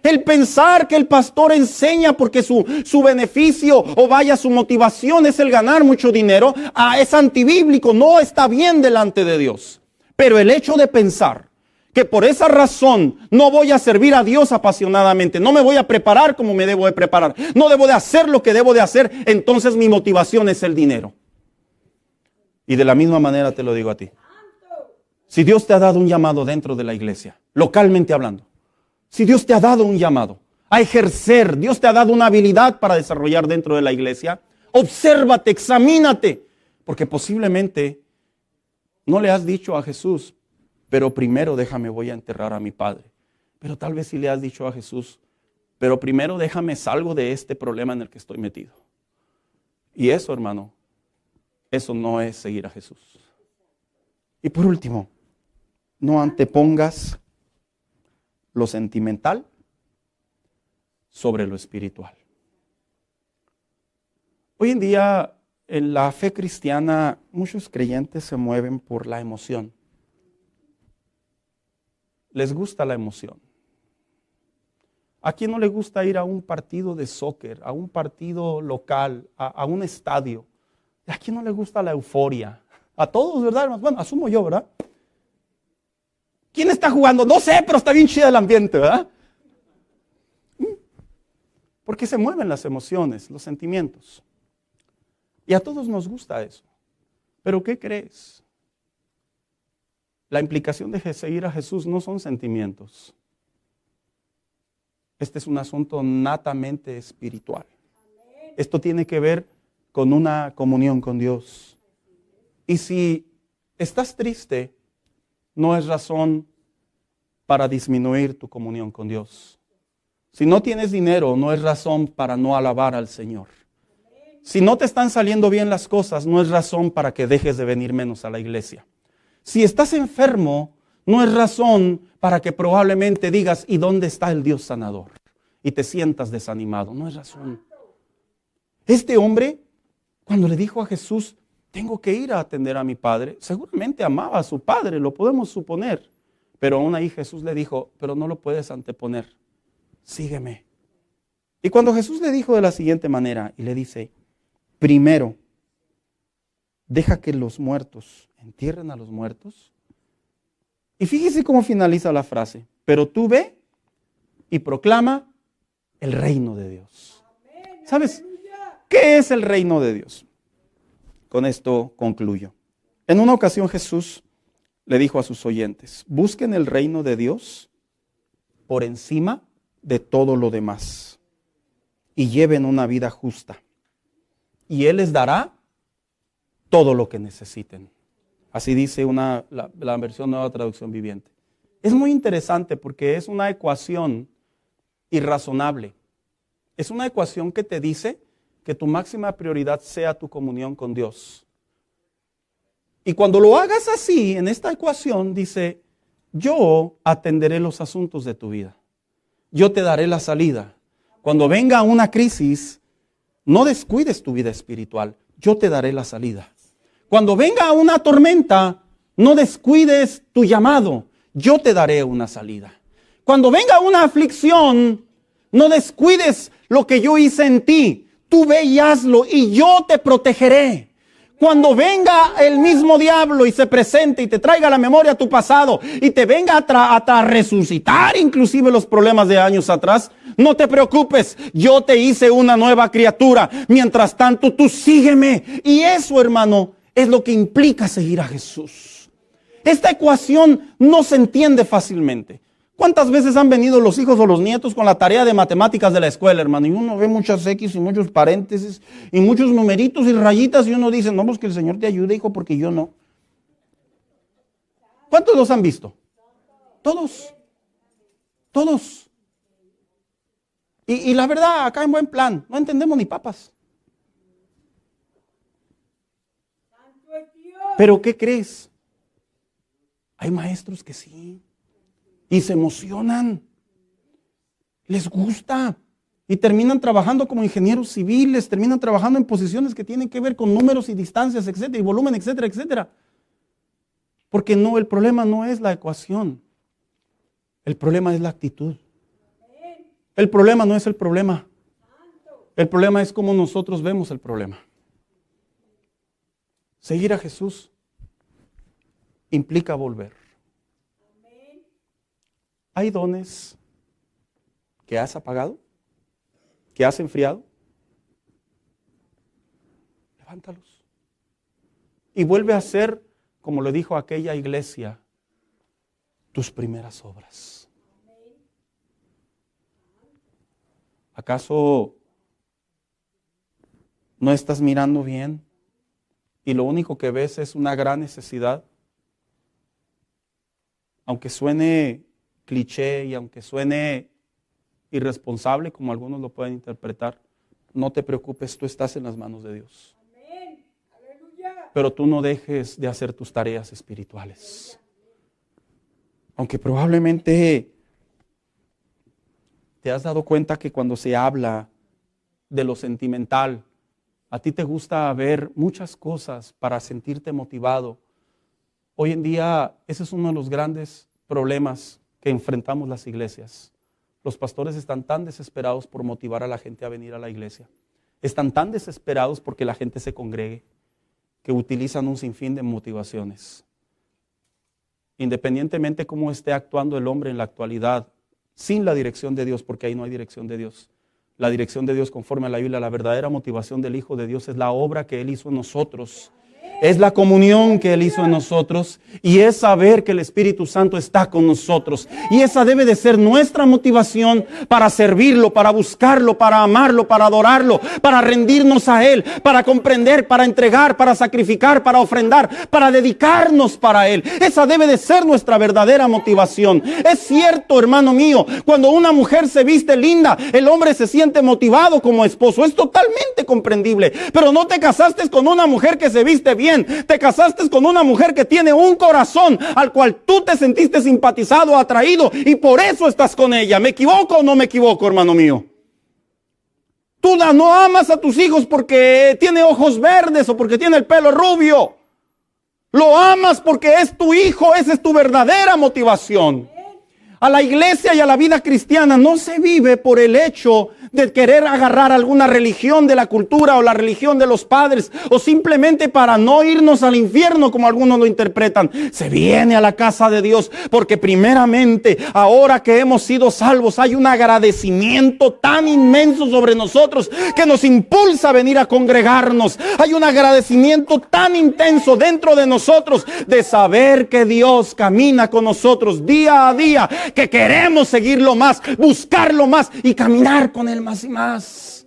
El pensar que el pastor enseña porque su beneficio o vaya su motivación es el ganar mucho dinero, es antibíblico, no está bien delante de Dios. Pero el hecho de pensar que por esa razón no voy a servir a Dios apasionadamente, no me voy a preparar como me debo de preparar, no debo de hacer lo que debo de hacer, entonces mi motivación es el dinero. Y de la misma manera te lo digo a ti. Si Dios te ha dado un llamado dentro de la iglesia, localmente hablando, si Dios te ha dado un llamado a ejercer, Dios te ha dado una habilidad para desarrollar dentro de la iglesia, obsérvate, examínate, porque posiblemente no le has dicho a Jesús, pero primero déjame, voy a enterrar a mi padre. Pero tal vez sí le has dicho a Jesús, pero primero déjame, salgo de este problema en el que estoy metido. Y eso, hermano, eso no es seguir a Jesús. Y por último, no antepongas lo sentimental sobre lo espiritual. Hoy en día, en la fe cristiana, muchos creyentes se mueven por la emoción. Les gusta la emoción. ¿A quién no le gusta ir a un partido de soccer, a un partido local, a un estadio? ¿A quién no le gusta la euforia? A todos, ¿verdad, hermanos? Bueno, asumo yo, ¿verdad? ¿Quién está jugando? No sé, pero está bien chido el ambiente, ¿verdad? Porque se mueven las emociones, los sentimientos. Y a todos nos gusta eso. Pero ¿qué crees? La implicación de seguir a Jesús no son sentimientos. Este es un asunto natamente espiritual. Esto tiene que ver con una comunión con Dios. Y si estás triste, no es razón para disminuir tu comunión con Dios. Si no tienes dinero, no es razón para no alabar al Señor. Si no te están saliendo bien las cosas, no es razón para que dejes de venir menos a la iglesia. Si estás enfermo, no es razón para que probablemente digas, ¿y dónde está el Dios sanador? Y te sientas desanimado, no es razón. Este hombre, cuando le dijo a Jesús, tengo que ir a atender a mi padre, seguramente amaba a su padre, lo podemos suponer. Pero aún ahí Jesús le dijo, pero no lo puedes anteponer, sígueme. Y cuando Jesús le dijo de la siguiente manera, y le dice, primero, deja que los muertos entierren a los muertos. Y fíjese cómo finaliza la frase, pero tú ve y proclama el reino de Dios. ¿Sabes qué es el reino de Dios? Con esto concluyo. En una ocasión Jesús le dijo a sus oyentes, busquen el reino de Dios por encima de todo lo demás. y lleven una vida justa. Y Él les dará todo lo que necesiten. Así dice la versión Nueva Traducción Viviente. Es muy interesante porque es una ecuación irrazonable. Es una ecuación que te dice que tu máxima prioridad sea tu comunión con Dios. Y cuando lo hagas así, en esta ecuación dice, yo atenderé los asuntos de tu vida. Yo te daré la salida. Cuando venga una crisis, no descuides tu vida espiritual. Yo te daré la salida. Cuando venga una tormenta, no descuides tu llamado. Yo te daré una salida. Cuando venga una aflicción, no descuides lo que yo hice en ti. Tú ve y hazlo y yo te protegeré. Cuando venga el mismo diablo y se presente y te traiga a la memoria tu pasado y te venga a resucitar inclusive los problemas de años atrás, no te preocupes, yo te hice una nueva criatura. Mientras tanto, tú sígueme. Y eso, hermano, es lo que implica seguir a Jesús. Esta ecuación no se entiende fácilmente. ¿Cuántas veces han venido los hijos o los nietos con la tarea de matemáticas de la escuela, hermano? Y uno ve muchas X y muchos paréntesis y muchos numeritos y rayitas y uno dice, no, pues que el Señor te ayude, hijo, porque yo no. ¿Cuántos los han visto? Todos. Todos. Y la verdad, acá en buen plan, no entendemos ni papas. ¿Pero qué crees? Hay maestros que sí. Y se emocionan, les gusta y terminan trabajando como ingenieros civiles, terminan trabajando en posiciones que tienen que ver con números y distancias, etcétera, y volumen, etcétera, etcétera. Porque no, el problema no es la ecuación, el problema es la actitud. El problema no es el problema, el problema es cómo nosotros vemos el problema. Seguir a Jesús implica volver. Hay dones que has apagado, que has enfriado. Levántalos. Y vuelve a ser, como le dijo aquella iglesia, tus primeras obras. ¿Acaso no estás mirando bien y lo único que ves es una gran necesidad? Aunque suene cliché y aunque suene irresponsable, como algunos lo pueden interpretar, no te preocupes, tú estás en las manos de Dios. Amén. Aleluya. Pero tú no dejes de hacer tus tareas espirituales. Aunque probablemente te has dado cuenta que cuando se habla de lo sentimental, a ti te gusta ver muchas cosas para sentirte motivado. Hoy en día ese es uno de los grandes problemas que enfrentamos las iglesias. Los pastores están tan desesperados por motivar a la gente a venir a la iglesia. Están tan desesperados porque la gente se congregue que utilizan un sinfín de motivaciones. Independientemente cómo esté actuando el hombre en la actualidad, sin la dirección de Dios, porque ahí no hay dirección de Dios. La dirección de Dios conforme a la Biblia, la verdadera motivación del Hijo de Dios es la obra que Él hizo en nosotros. Es la comunión que Él hizo en nosotros y es saber que el Espíritu Santo está con nosotros. Y esa debe de ser nuestra motivación para servirlo, para buscarlo, para amarlo, para adorarlo, para rendirnos a Él, para comprender, para entregar, para sacrificar, para ofrendar, para dedicarnos para Él. Esa debe de ser nuestra verdadera motivación. Es cierto, hermano mío, cuando una mujer se viste linda, el hombre se siente motivado como esposo. Es totalmente comprendible. Pero no te casaste con una mujer que se viste bien. Te casaste con una mujer que tiene un corazón al cual tú te sentiste simpatizado, atraído y por eso estás con ella. ¿Me equivoco o no me equivoco, hermano mío? Tú no amas a tus hijos porque tiene ojos verdes o porque tiene el pelo rubio. Lo amas porque es tu hijo, esa es tu verdadera motivación. A la iglesia y a la vida cristiana no se vive por el hecho de querer agarrar alguna religión de la cultura o la religión de los padres o simplemente para no irnos al infierno como algunos lo interpretan. Se viene a la casa de Dios porque primeramente ahora que hemos sido salvos hay un agradecimiento tan inmenso sobre nosotros que nos impulsa a venir a congregarnos. Hay un agradecimiento tan intenso dentro de nosotros de saber que Dios camina con nosotros día a día, que queremos seguirlo más, buscarlo más y caminar con Él más y más.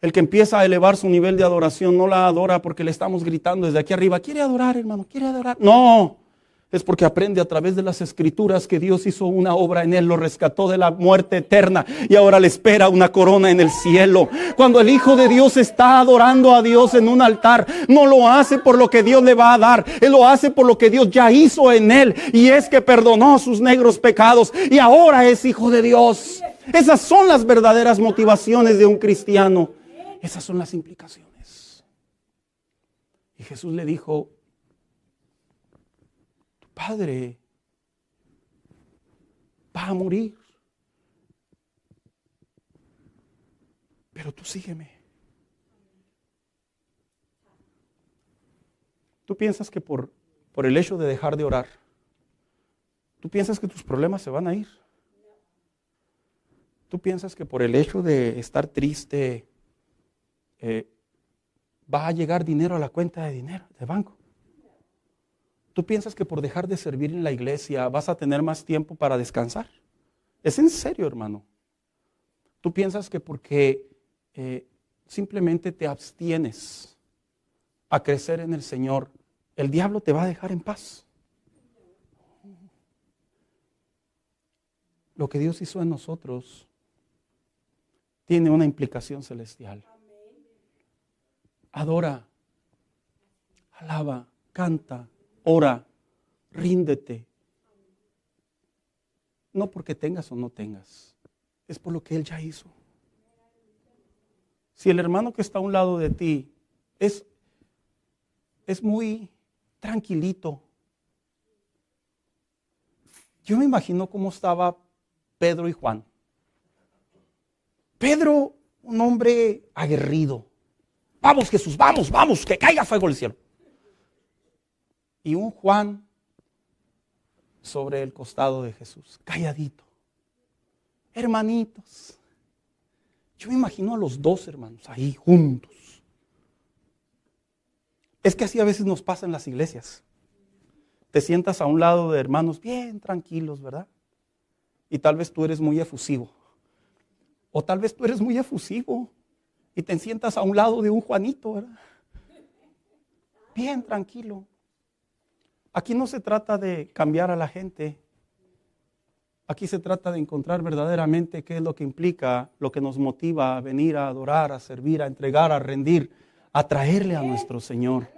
El que empieza a elevar su nivel de adoración no la adora porque le estamos gritando desde aquí arriba, ¿quiere adorar, hermano? ¿Quiere adorar? No, es porque aprende a través de las escrituras que Dios hizo una obra en él, lo rescató de la muerte eterna y ahora le espera una corona en el cielo. Cuando el Hijo de Dios está adorando a Dios en un altar, no lo hace por lo que Dios le va a dar, él lo hace por lo que Dios ya hizo en él, y es que perdonó sus negros pecados y ahora es hijo de Dios. Esas son las verdaderas motivaciones de un cristiano. Esas son las implicaciones. Y Jesús le dijo, tu padre va a morir, pero tú sígueme. Tú piensas que por el hecho de dejar de orar, tú piensas que tus problemas se van a ir. Tú piensas que por el hecho de estar triste, va a llegar dinero a la cuenta de banco. ¿Tú piensas que por dejar de servir en la iglesia vas a tener más tiempo para descansar? Es en serio, hermano. ¿Tú piensas que porque simplemente te abstienes a crecer en el Señor, el diablo te va a dejar en paz? Lo que Dios hizo en nosotros tiene una implicación celestial. Adora, alaba, canta, ora, ríndete. No porque tengas o no tengas, es por lo que Él ya hizo. Si el hermano que está a un lado de ti es muy tranquilito, yo me imagino cómo estaba Pedro y Juan. Pedro, un hombre aguerrido. Vamos, Jesús, vamos, que caiga fuego del cielo. Y un Juan sobre el costado de Jesús, calladito. Hermanitos. Yo me imagino a los dos hermanos ahí juntos. Es que así a veces nos pasa en las iglesias. Te sientas a un lado de hermanos bien tranquilos, ¿verdad? Y tal vez tú eres muy efusivo. O tal vez tú eres muy efusivo y te sientas a un lado de un Juanito, ¿verdad? Bien tranquilo. Aquí no se trata de cambiar a la gente. Aquí se trata de encontrar verdaderamente qué es lo que implica, lo que nos motiva a venir a adorar, a servir, a entregar, a rendir, a traerle a nuestro Señor.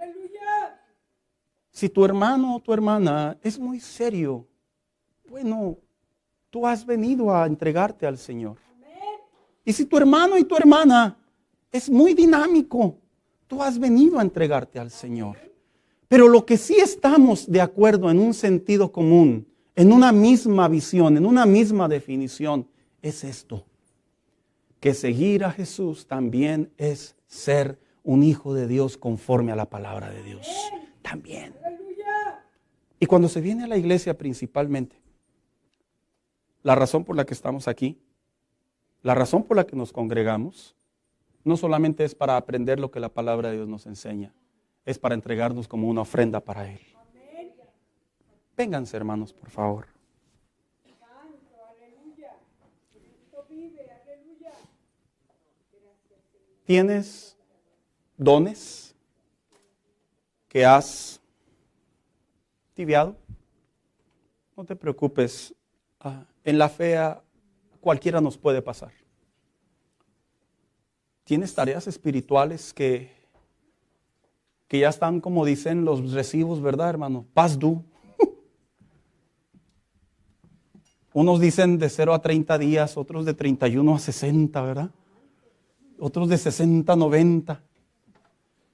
Si tu hermano o tu hermana es muy serio, bueno, tú has venido a entregarte al Señor. Y si tu hermano y tu hermana es muy dinámico, tú has venido a entregarte al Señor. Pero lo que sí estamos de acuerdo en un sentido común, en una misma visión, en una misma definición, es esto: que seguir a Jesús también es ser un hijo de Dios conforme a la palabra de Dios. También. Y cuando se viene a la iglesia principalmente, la razón por la que estamos aquí, la razón por la que nos congregamos, no solamente es para aprender lo que la palabra de Dios nos enseña, es para entregarnos como una ofrenda para Él. Vénganse, hermanos, por favor. ¿Tienes dones que has tibiado? No te preocupes. En la fe cualquiera nos puede pasar. ¿Tienes tareas espirituales que ya están, como dicen los recibos, verdad, hermano? Past due. Unos dicen de 0 a 30 días, otros de 31 a 60, ¿verdad? Otros de 60 a 90.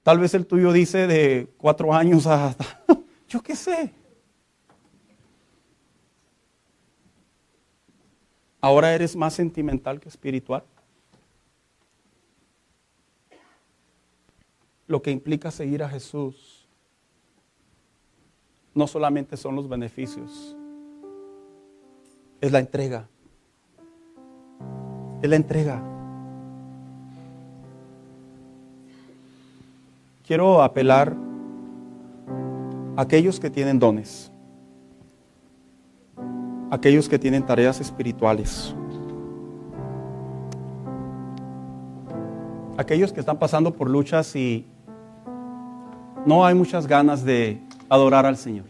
Tal vez el tuyo dice de 4 años a... yo qué sé. ¿Ahora eres más sentimental que espiritual? Lo que implica seguir a Jesús no solamente son los beneficios, es la entrega. Es la entrega. Quiero apelar a aquellos que tienen dones, aquellos que tienen tareas espirituales. aquellos que están pasando por luchas y no hay muchas ganas de adorar al Señor.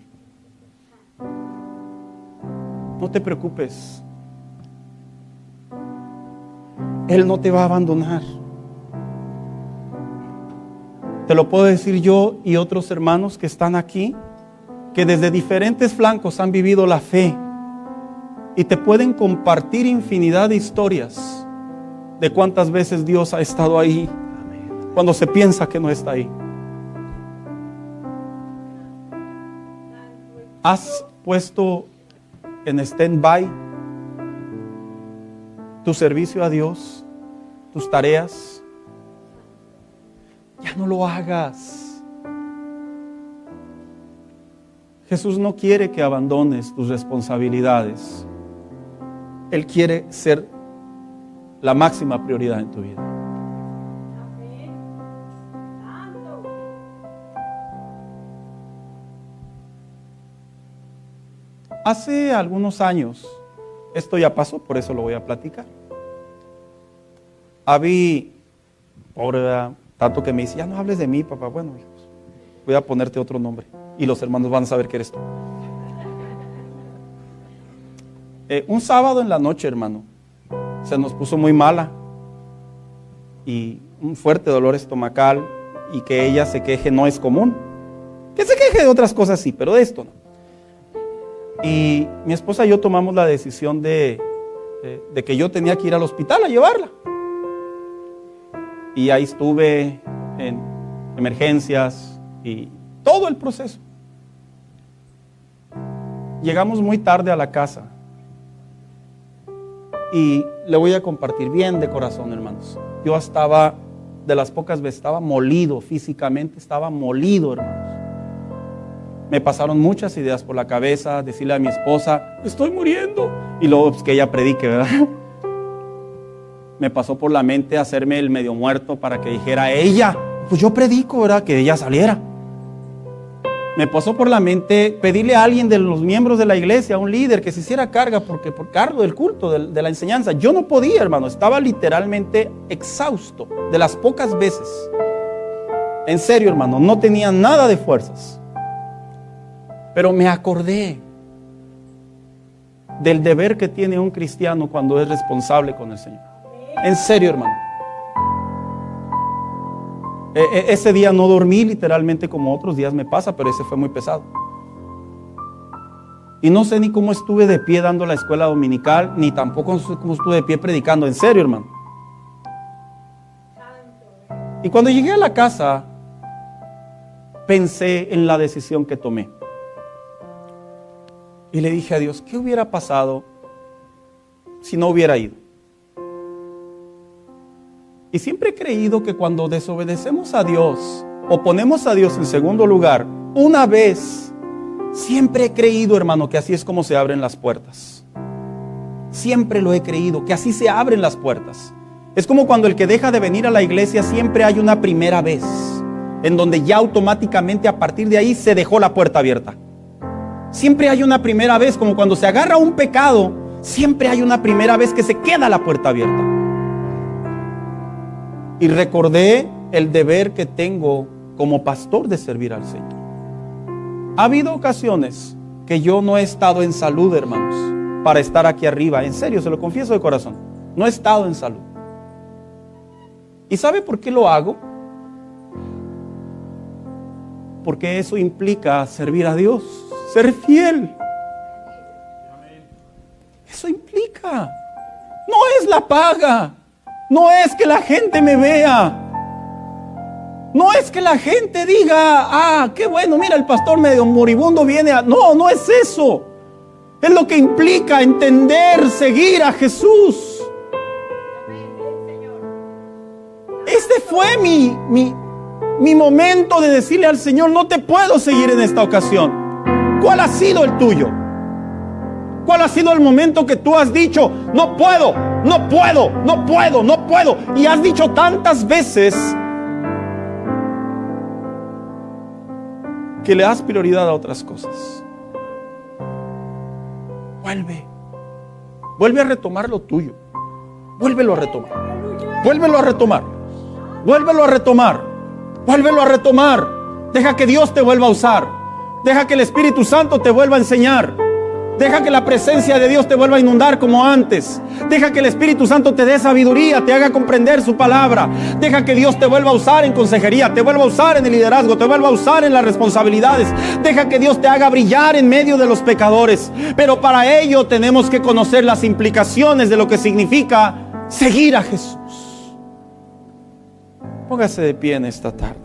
No te preocupes. Él no te va a abandonar. Te lo puedo decir yo y otros hermanos que están aquí, que desde diferentes flancos han vivido la fe y te pueden compartir infinidad de historias de cuántas veces Dios ha estado ahí cuando se piensa que no está ahí. ¿Has puesto en stand-by tu servicio a Dios, tus tareas? Ya no lo hagas. Jesús no quiere que abandones tus responsabilidades. Él quiere ser la máxima prioridad en tu vida. Hace algunos años, esto ya pasó, por eso lo voy a platicar. Pobre, tanto que me dice, ya no hables de mí, papá. Bueno, hijos, voy a ponerte otro nombre y los hermanos van a saber que eres tú. Un sábado en la noche, hermano, se nos puso muy mala y un fuerte dolor estomacal, y que ella se queje no es común. Que se queje de otras cosas sí, pero de esto no. Y mi esposa y yo tomamos la decisión de que yo tenía que ir al hospital a llevarla. Y ahí estuve en emergencias y todo el proceso. Llegamos muy tarde a la casa. Y le voy a compartir bien de corazón, hermanos. Yo estaba, de las pocas veces, estaba molido físicamente, estaba molido, hermanos. Me pasaron muchas ideas por la cabeza, decirle a mi esposa, estoy muriendo. Y luego pues, que ella predique, ¿verdad? Me pasó por la mente hacerme el medio muerto para que dijera ella, pues yo predico, ¿verdad? Que ella saliera. Me pasó por la mente pedirle a alguien de los miembros de la iglesia, a un líder, que se hiciera cargo del culto, de la enseñanza. Yo no podía, hermano, estaba literalmente exhausto de las pocas veces. En serio, hermano, no tenía nada de fuerzas. Pero me acordé del deber que tiene un cristiano cuando es responsable con el Señor. En serio, hermano. Ese día no dormí literalmente como otros días me pasa, pero ese fue muy pesado. Y no sé ni cómo estuve de pie dando la escuela dominical, ni tampoco sé cómo estuve de pie predicando. En serio, hermano. Y cuando llegué a la casa, pensé en la decisión que tomé. Y le dije a Dios, ¿qué hubiera pasado si no hubiera ido? Y siempre he creído que cuando desobedecemos a Dios o ponemos a Dios en segundo lugar, una vez, siempre he creído, hermano, que así es como se abren las puertas. Siempre lo he creído, que así se abren las puertas. Es como cuando el que deja de venir a la iglesia, siempre hay una primera vez, en donde ya automáticamente a partir de ahí se dejó la puerta abierta. Siempre hay una primera vez, como cuando se agarra un pecado, siempre hay una primera vez que se queda la puerta abierta. Y recordé el deber que tengo como pastor de servir al Señor. Ha habido ocasiones que yo no he estado en salud, hermanos, para estar aquí arriba. En serio, se lo confieso de corazón. No he estado en salud. ¿Y sabe por qué lo hago? Porque eso implica servir a Dios, ser fiel. Eso implica. No es la paga. No es que la gente me vea. No es que la gente diga, qué bueno, mira, el pastor medio moribundo viene a... No, no es eso. Es lo que implica entender, seguir a Jesús. Este fue mi momento de decirle al Señor, no te puedo seguir en esta ocasión. ¿Cuál ha sido el tuyo? ¿Cuál ha sido el momento que tú has dicho, no puedo, no puedo, no puedo, no puedo? Y has dicho tantas veces que le das prioridad a otras cosas. Vuelve a retomar lo tuyo. Vuélvelo a retomar. Vuélvelo a retomar. Vuélvelo a retomar. Vuélvelo a retomar. Deja que Dios te vuelva a usar. Deja que el Espíritu Santo te vuelva a enseñar. Deja que la presencia de Dios te vuelva a inundar como antes. Deja que el Espíritu Santo te dé sabiduría, te haga comprender su palabra. Deja que Dios te vuelva a usar en consejería, te vuelva a usar en el liderazgo, te vuelva a usar en las responsabilidades. Deja que Dios te haga brillar en medio de los pecadores. Pero para ello tenemos que conocer las implicaciones de lo que significa seguir a Jesús. Póngase de pie en esta tarde.